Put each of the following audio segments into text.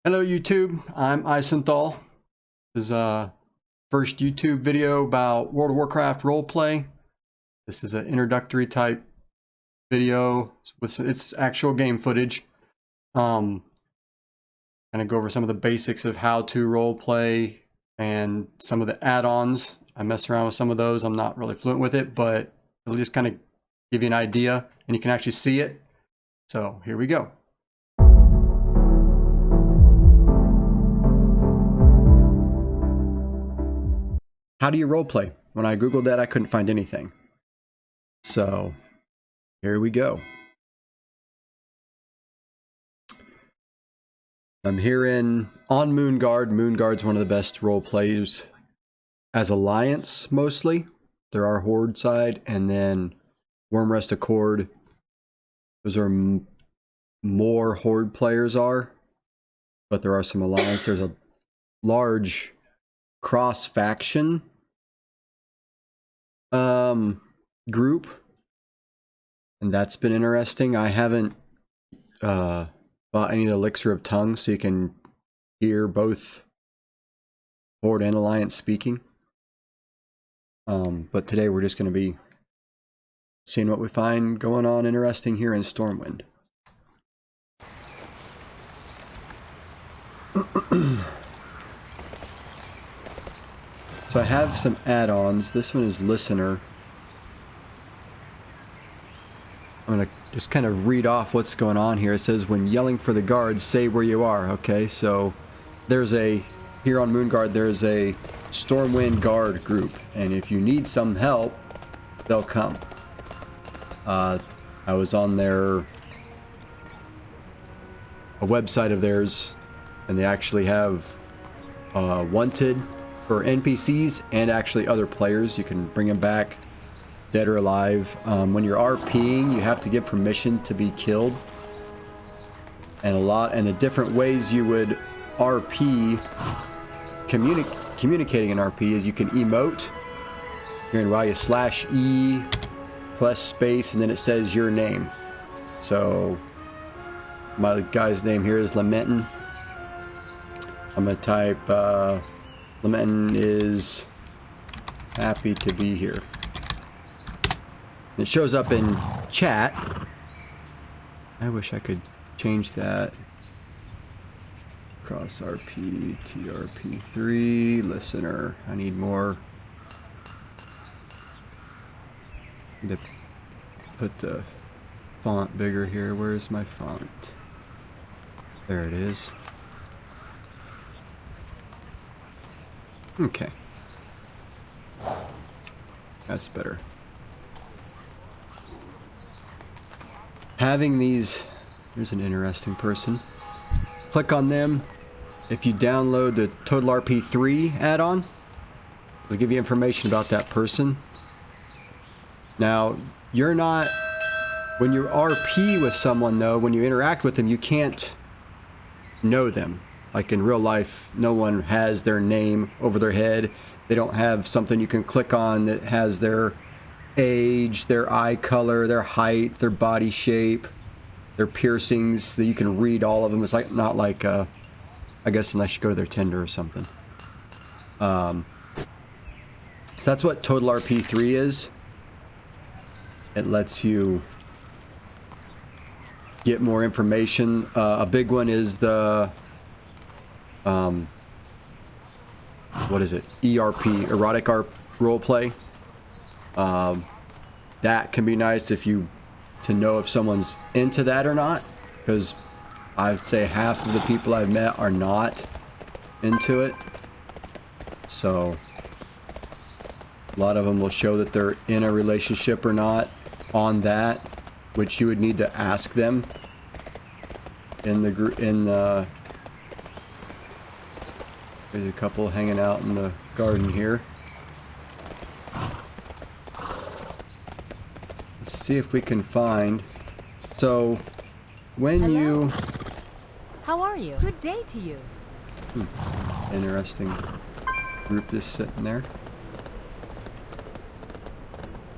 Hello YouTube, I'm Isenthal. This is first YouTube video about World of Warcraft roleplay. This is an introductory type video with its actual game footage. Kind of go over some of the basics of how to roleplay and some of the add-ons. I mess around with some of those. I'm not really fluent with it, but it'll just kind of give you an idea and you can actually see it. So here we go. How do you roleplay? When I googled that, I couldn't find anything. So here we go. I'm here on Moonguard. Moonguard's one of the best role plays as Alliance mostly. There are Horde side, and then Wormrest Accord. Those are more Horde players are, but there are some Alliance. There's a large cross-faction group, and that's been interesting. I haven't bought any of the Elixir of Tongue, so you can hear both Horde and Alliance speaking. But today we're just going to be seeing what we find going on interesting here in Stormwind. So I have some add-ons. This one is Listener. I'm going to just kind of read off what's going on here. It says, when yelling for the guards, say where you are. Okay, so there's here on Moonguard, there's a Stormwind Guard group. And if you need some help, they'll come. I was on a website of theirs, and they actually have wanted for NPCs and actually other players. You can bring them back, dead or alive. When you're RPing, you have to give permission to be killed. And the different ways you would RP, communicating in RP is you can emote. You're in WoW, you /E plus space, and then it says your name. So my guy's name here is Lamentin. I'm gonna type Lamentin is happy to be here. It shows up in chat. I wish I could change that. Cross RP, TRP3, listener. I need more. I need to put the font bigger here. Where's my font? There it is. Okay. That's better. Having these, here's an interesting person. Click on them. If you download the Total RP 3 add-on, it'll give you information about that person. Now, you're not, when you RP with someone though, when you interact with them, you can't know them. Like in real life, no one has their name over their head. They don't have something you can click on that has their age, their eye color, their height, their body shape, their piercings, that you can read all of them. It's like not like, I guess unless you go to their Tinder or something. So that's what Total RP 3 is. It lets you get more information. A big one is the what is it? ERP, erotic roleplay. That can be nice to know if someone's into that or not, because I'd say half of the people I've met are not into it. So a lot of them will show that they're in a relationship or not on that, which you would need to ask them in the group. There's a couple hanging out in the garden here. Let's see if we can find. So, when Hello. you... How are you? Good day to you. Interesting group just sitting there.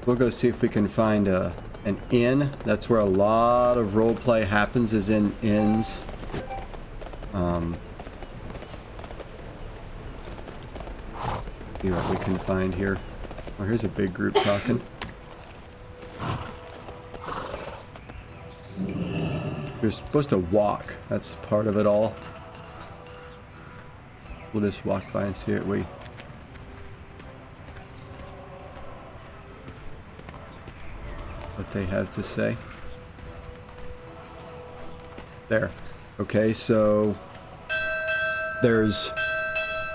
We'll go see if we can find an inn. That's where a lot of roleplay happens, is in inns. See what we can find here. Oh, here's a big group talking. You're supposed to walk. That's part of it all. We'll just walk by and see what they have to say. There. Okay, so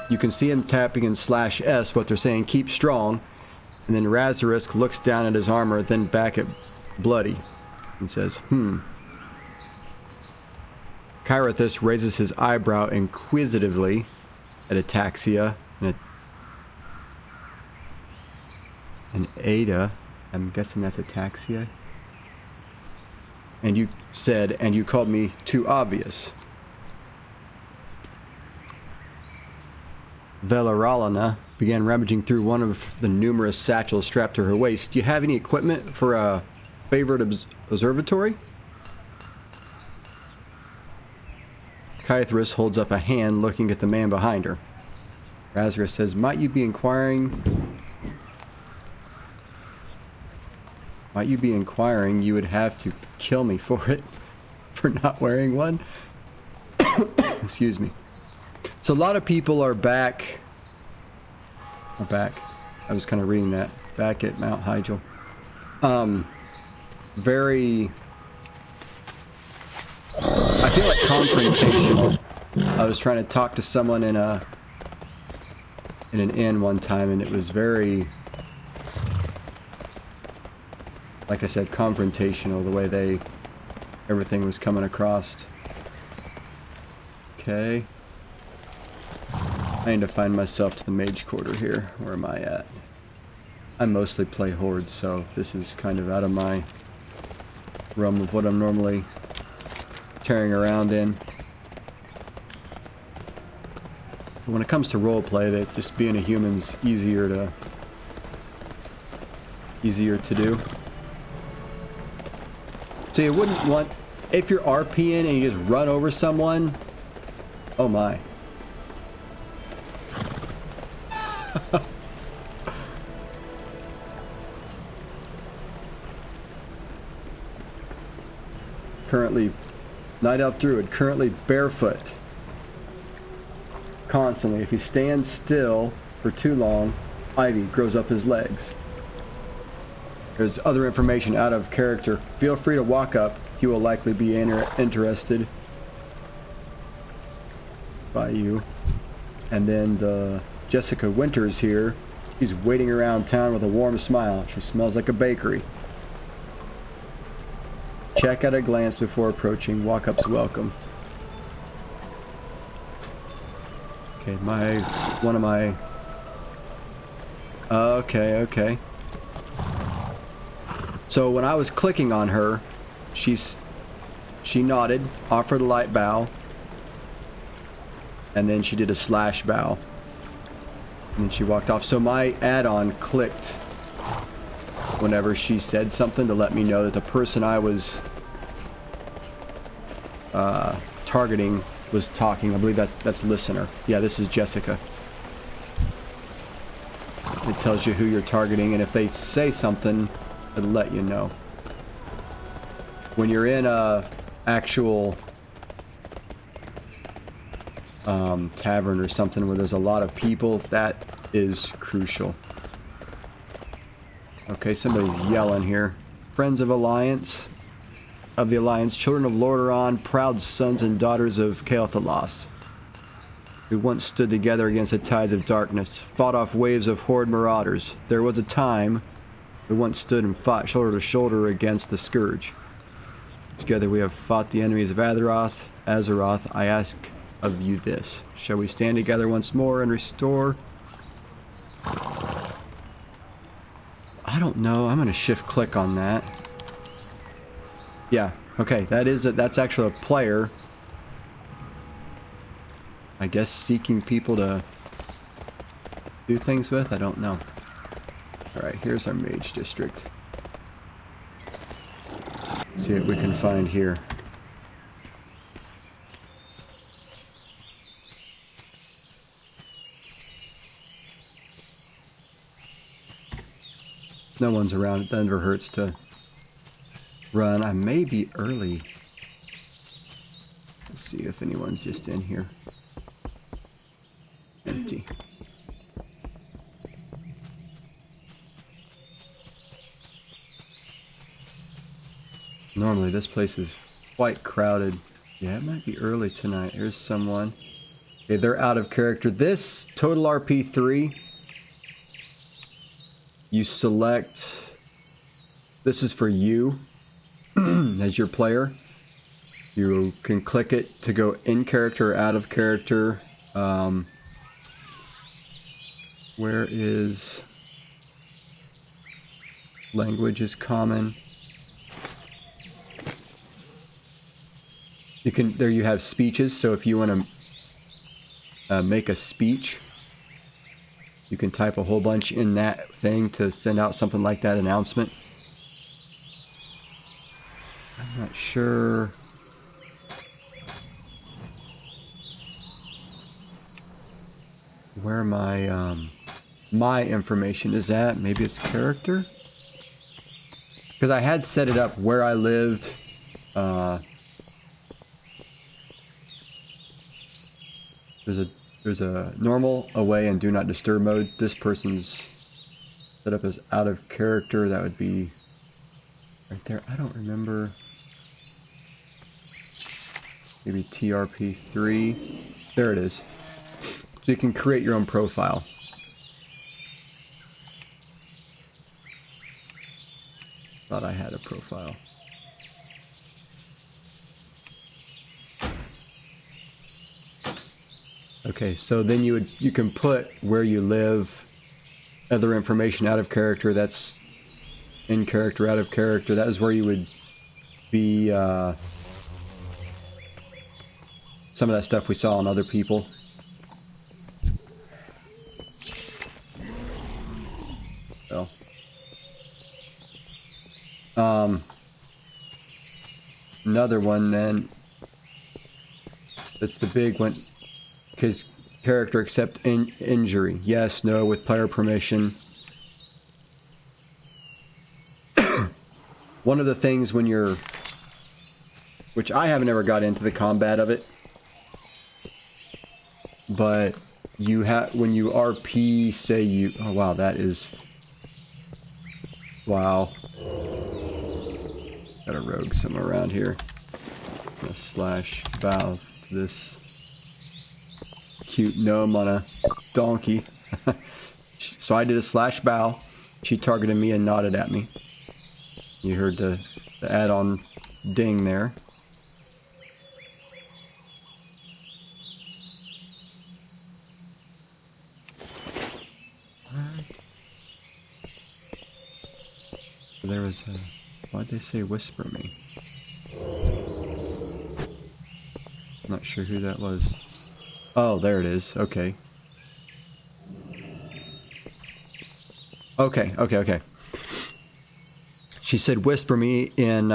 you can see him tapping in /S what they're saying, keep strong, and then Razarisk looks down at his armor, then back at Bloody, and says, Kyrithus raises his eyebrow inquisitively at Ataxia, and Ada, I'm guessing that's Ataxia. And you said, and you called me too obvious. Velaralana began rummaging through one of the numerous satchels strapped to her waist. Do you have any equipment for a favorite observatory? Kyrithus holds up a hand looking at the man behind her. Razarus says, Might you be inquiring, you would have to kill me for it, for not wearing one? Excuse me. So a lot of people are back, I was kind of reading that, back at Mount Hyjal. Very, I feel like confrontational. I was trying to talk to someone in an inn one time, and it was very, like I said, confrontational, the way everything was coming across. Okay. I need to find myself to the mage quarter here. Where am I at? I mostly play Horde, so this is kind of out of my realm of what I'm normally tearing around in. But when it comes to roleplay, that just being a human's easier to do. So you wouldn't want, if you're RPing and you just run over someone, oh my. Currently, Night Elf Druid, currently barefoot. Constantly. If he stands still for too long, ivy grows up his legs. There's other information out of character. Feel free to walk up. He will likely be interested by you. And then the Jessica Winters here. She's waiting around town with a warm smile. She smells like a bakery. Check at a glance before approaching. Walk-up's welcome. Okay, one of my... Okay. So when I was clicking on her, she nodded, offered a light bow, and then she did a slash bow. And then she walked off. So my add-on clicked whenever she said something to let me know that the person I was targeting was talking. I believe that's listener. Yeah, this is Jessica. It tells you who you're targeting, and if they say something, it'll let you know. When you're in a actual tavern or something where there's a lot of people, that is crucial. Okay, somebody's yelling here. Friends of the Alliance, children of Lordaeron, proud sons and daughters of Kael'thas. We once stood together against the tides of darkness, fought off waves of horde marauders. There was a time we once stood and fought shoulder to shoulder against the Scourge. Together we have fought the enemies of Azeroth. I ask of you this. Shall we stand together once more and restore? I don't know. I'm going to shift click on that. Yeah. Okay. That's actually a player. I guess seeking people to do things with. I don't know. Alright, here's our mage district. Let's see what we can find here. No one's around. It never hurts to run. I may be early. Let's see if anyone's just in here. Empty. Normally this place is quite crowded. Yeah, it might be early tonight. Here's someone. Okay, they're out of character. This total RP 3. You select. This is for you as your player. You can click it to go in character or out of character. Where is language is common. You can, there you have speeches, so if you want to make a speech, you can type a whole bunch in that thing to send out something like that announcement. I'm not sure. Where my information is at. Maybe it's character? Because I had set it up where I lived. There's a normal, away, and do not disturb mode. This person's set up as out of character. That would be right there. I don't remember. Maybe TRP3. There it is. So you can create your own profile. Thought I had a profile. Okay, so then you can put where you live, other information out of character. That's in character, out of character. That is where you would be. Some of that stuff we saw on other people. So, another one then. That's the big one. Because character accept injury. Yes, no, with player permission. One of the things when you're, which I haven't ever got into the combat of it, but you have, when you RP, say you, oh wow, that is, wow. Got a rogue somewhere around here. Slash bow to this cute gnome on a donkey. So I did a slash bow. She targeted me and nodded at me. You heard the add-on ding there. There was a... Why'd they say whisper me? Not sure who that was. Oh, there it is. Okay. Okay. She said whisper me in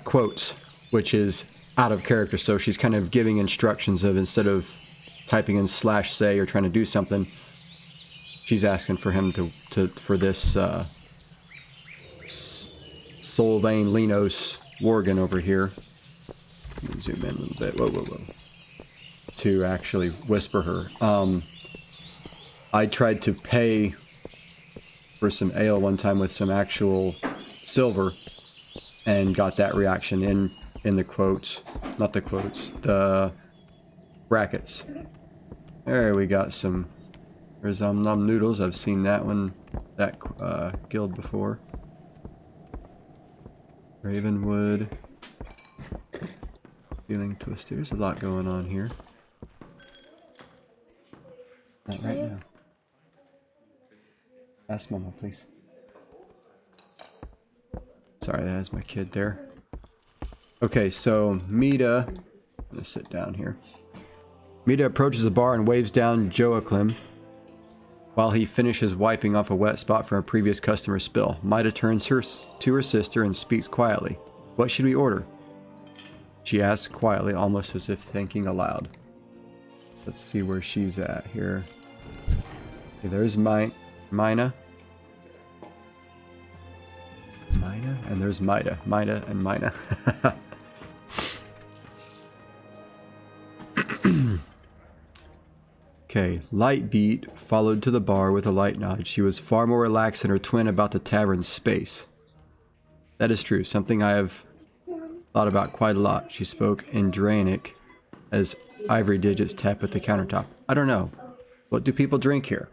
quotes, which is out of character. So she's kind of giving instructions of, instead of typing in slash say or trying to do something, she's asking for him for this Sylvain Linos Worgen over here. Let me zoom in a little bit. Whoa. To actually whisper her. I tried to pay for some ale one time with some actual silver and got that reaction in the quotes. Not the quotes, the brackets. There we got some. There's Nom Noodles. I've seen that one, that guild before. Ravenwood. Feeling twisted. There's a lot going on here. Not right now. Ask Mama, please. Sorry, that is my kid there. Okay, so Mita... I'm gonna sit down here. Mita approaches the bar and waves down Joachim while he finishes wiping off a wet spot from a previous customer's spill. Mita turns to her sister and speaks quietly. What should we order? She asks quietly, almost as if thinking aloud. Let's see where she's at here. Okay, there's Mina. and there's Mida. Mida and Mina. Okay, light beat, followed to the bar with a light nod. She was far more relaxed than her twin about the tavern's space. That is true, something I have thought about quite a lot. She spoke in Dranic as ivory digits tap at the countertop. I don't know. What do people drink here?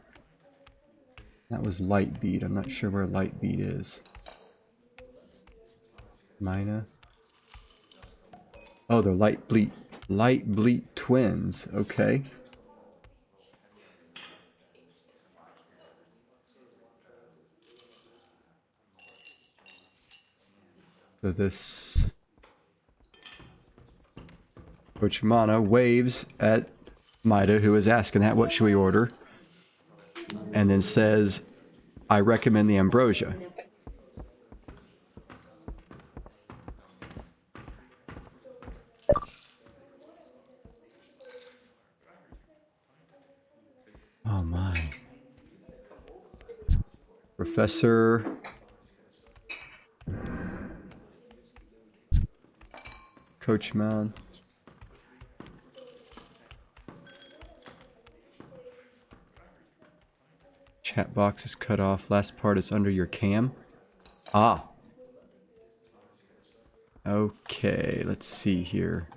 That was light beat. I'm not sure where light beat is. Mina. Oh, they're light bleat. Light bleat twins. Okay. So this Coach Mana waves at Mida, who is asking that, what should we order? And then says, I recommend the ambrosia. Oh my. Professor Coachman. Chat box is cut off. Last part is under your cam. Ah. Okay, let's see here.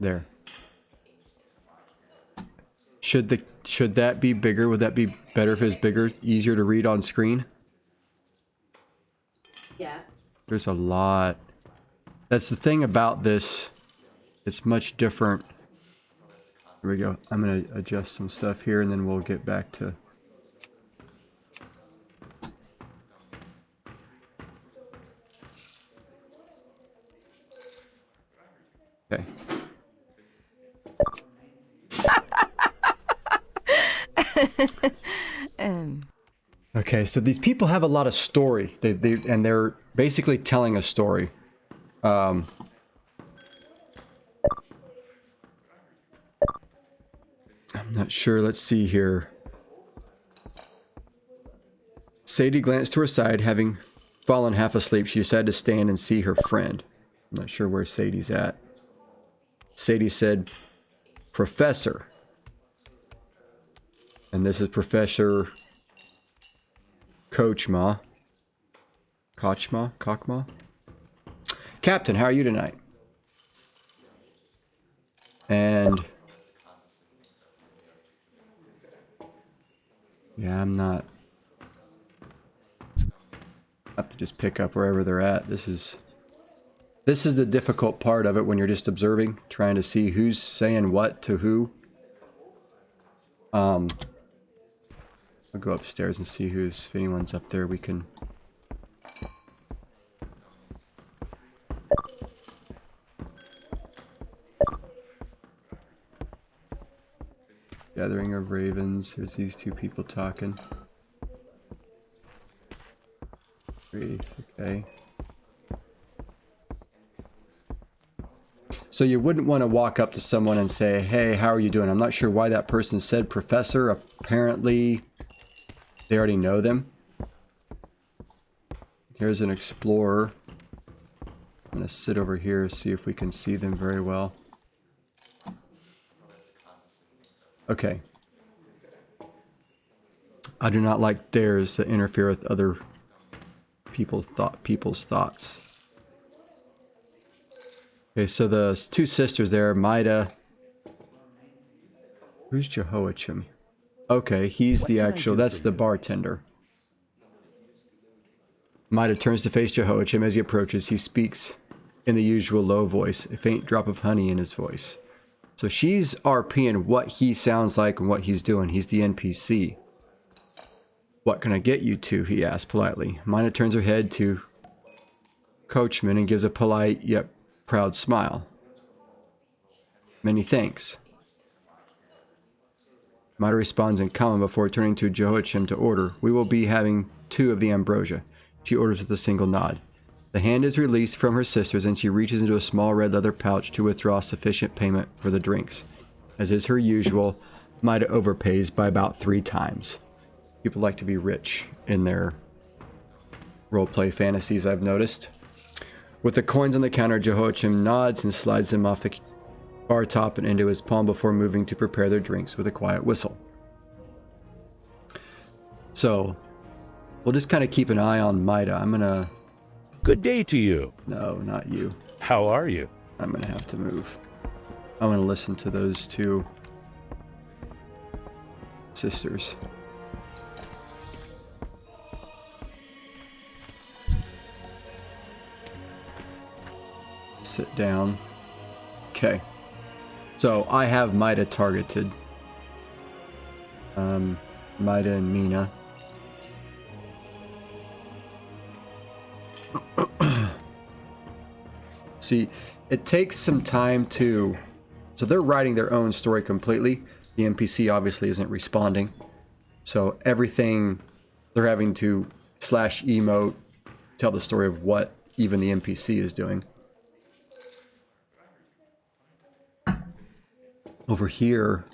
There. Should that be bigger? Would that be better if it was bigger, easier to read on screen? Yeah. There's a lot. That's the thing about this. It's much different. Here we go. I'm going to adjust some stuff here and then we'll get back to... Okay. Okay, so these people have a lot of story. They're basically telling a story. I'm not sure. Let's see here. Sadie glanced to her side, having fallen half asleep. She decided to stand and see her friend. I'm not sure where Sadie's at. Sadie said, Professor. And this is Professor Kochma. Kochma? Captain, how are you tonight? And... yeah, I'm not... I have to just pick up wherever they're at. This is the difficult part of it when you're just observing, trying to see who's saying what to who. I'll go upstairs and see if anyone's up there we can... Gathering of ravens. There's these two people talking. Wraith, okay. So you wouldn't want to walk up to someone and say, hey, how are you doing? I'm not sure why that person said professor. Apparently, they already know them. Here's an explorer. I'm going to sit over here, see if we can see them very well. Okay. I do not like dares that interfere with other people's thoughts. Okay, so the two sisters there, Mida. Who's Jehoiachim? Okay, he's the actual, that's the bartender. Mida turns to face Jehoiachim as he approaches. He speaks in the usual low voice, a faint drop of honey in his voice. So she's RPing what he sounds like and what he's doing. He's the NPC. What can I get you to? He asks politely. Mina turns her head to Coachman and gives a polite yet proud smile. Many thanks. Mina responds in common before turning to Jehoiachim to order. We will be having 2 of the ambrosia. She orders with a single nod. The hand is released from her sisters and she reaches into a small red leather pouch to withdraw sufficient payment for the drinks. As is her usual, Mida overpays by about 3 times. People like to be rich in their roleplay fantasies, I've noticed. With the coins on the counter, Jehoiachim nods and slides them off the bar top and into his palm before moving to prepare their drinks with a quiet whistle. So, we'll just kind of keep an eye on Maida. I'm gonna... Good day to you. No, not you. How are you? I'm gonna have to move. I'm gonna listen to those two sisters. Sit down. Okay. So I have Maida targeted. Maida and Mina. See, it takes some time to... So they're writing their own story completely. The NPC obviously isn't responding. So everything they're having to /emote tell the story of what even the NPC is doing. Over here,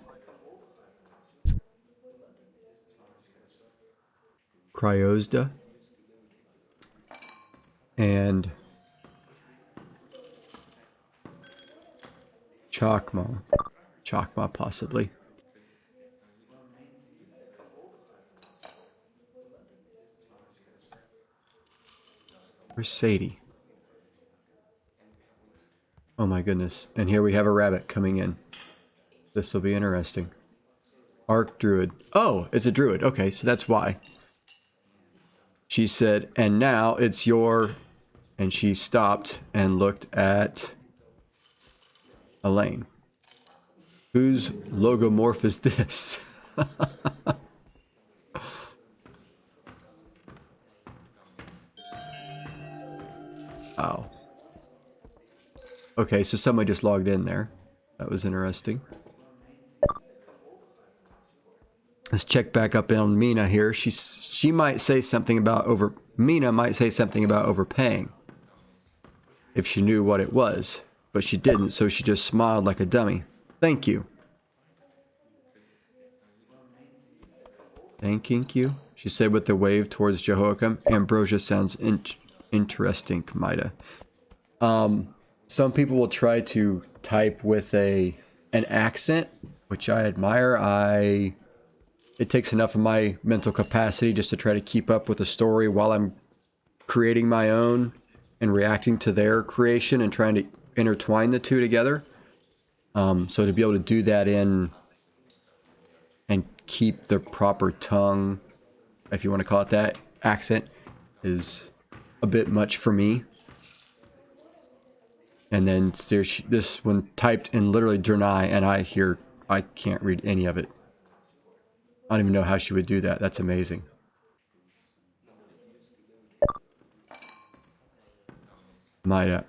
Cryosda and Chakma possibly. Where's Sadie? Oh my goodness. And here we have a rabbit coming in. This will be interesting. Arc Druid. Oh, it's a druid. Okay, so that's why. She said, and now it's your... And she stopped and looked at Elaine. Whose logomorph is this? Oh. Okay, so somebody just logged in there. That was interesting. Let's check back up on Mina here. She might say something about Mina might say something about overpaying. If she knew what it was. But she didn't, so she just smiled like a dummy. Thank you. Thanking you? She said with a wave towards Jehoiachim. Ambrosia sounds interesting, Maida. Some people will try to type with an accent, which I admire. It takes enough of my mental capacity just to try to keep up with the story while I'm creating my own and reacting to their creation and trying to intertwine the two together. So to be able to do that and keep the proper tongue, if you want to call it that, accent, is a bit much for me. And then there's this one typed in literally Drenai, and I can't read any of it. I don't even know how she would do that. That's amazing. Maida.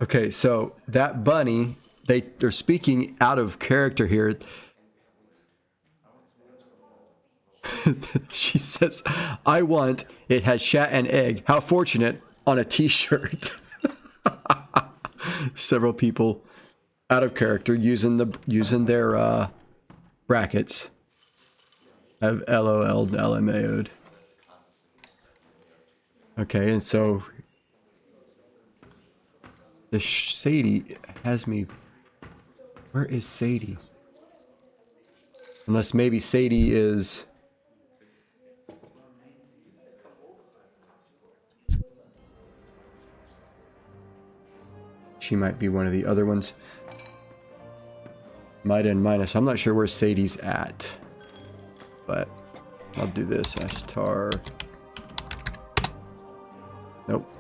Okay, so that bunny, they're speaking out of character here. She says, I want, it has shat and egg. How fortunate, on a t-shirt. Several people out of character using their brackets have LOL'd, LMAO'd. Okay, and so the Sadie has me. Where is Sadie? Unless maybe Sadie is. She might be one of the other ones. Maida and Minus. I'm not sure where Sadie's at. But I'll do this. Ashtar. Nope.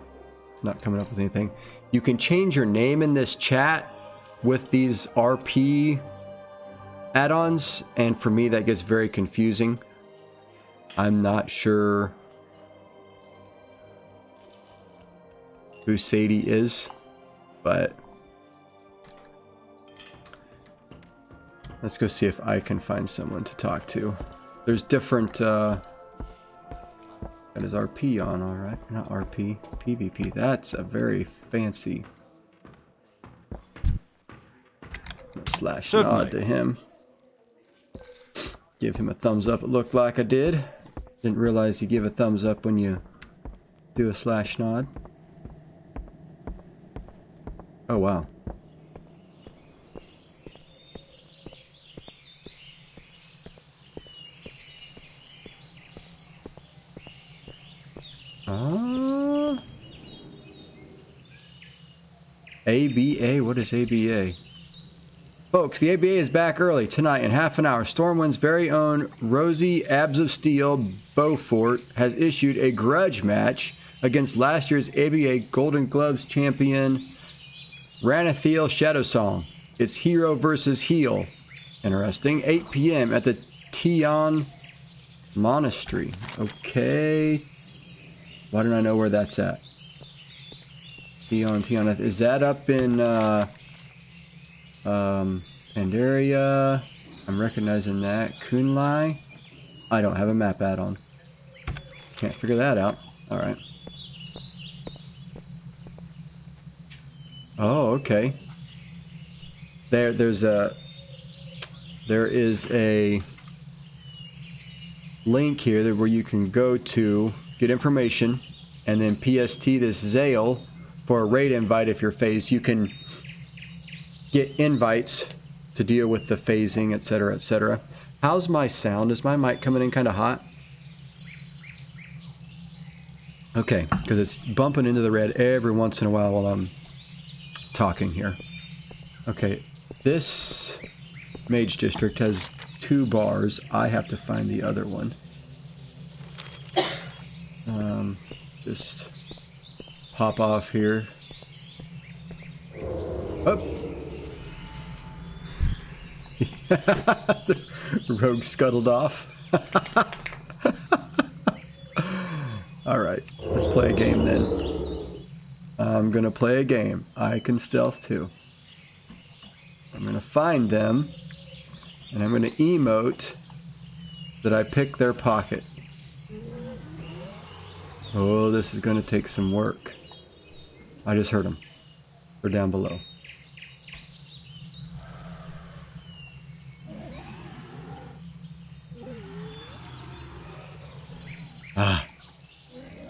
It's not coming up with anything. You can change your name in this chat with these RP add-ons. And for me, that gets very confusing. I'm not sure who Sadie is. But let's go see if I can find someone to talk to. There's different Got his RP on, alright. Not RP, PvP. That's a very fancy slash nod to him. Give him a thumbs up, it looked like I did. Didn't realize you give a thumbs up when you do a slash nod. Oh wow. ABA, what is ABA? Folks, the ABA is back early tonight in half an hour. Stormwind's very own Rosie Abs of Steel Beaufort has issued a grudge match against last year's ABA Golden Gloves champion Ranathiel Shadowsong. It's hero versus heel. Interesting. 8 p.m. at the Tion Monastery. Okay. Why don't I know where that's at? Tion. Is that up in Pandaria? I'm recognizing that. Kunlai? I don't have a map add-on. Can't figure that out. Alright. Oh, okay. There is a link here where you can go to get information, and then PST this Zale for a raid invite if you're phased. You can get invites to deal with the phasing, etc., etc. How's my sound? Is my mic coming in kind of hot? Okay, because it's bumping into the red every once in a while I'm talking here. Okay, this mage district has 2 bars. I have to find the other one. Just pop off here. Oh! The rogue scuttled off. Alright, let's play a game then. I'm gonna play a game. I can stealth too. I'm gonna find them, and I'm gonna emote that I pick their pocket. Oh, this is gonna take some work. I just heard them. They're down below. Ah.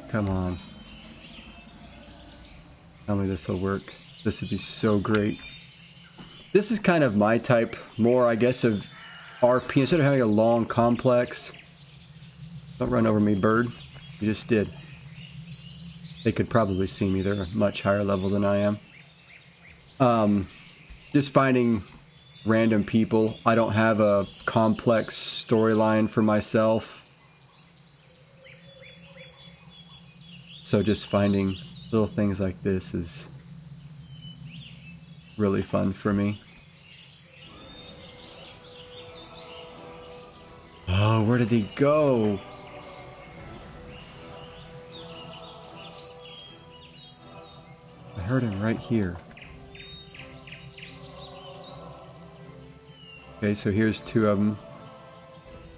Come on. Tell me this will work. This would be so great. This is kind of my type, more I guess of RP. Instead of having a long complex. Don't run over me, bird. You just did. They could probably see me. They're a much higher level than I am. Just finding random people. I don't have a complex storyline for myself. So just finding little things like this is really fun for me. Oh, where did he go? I heard him right here. Okay, so here's 2 of them.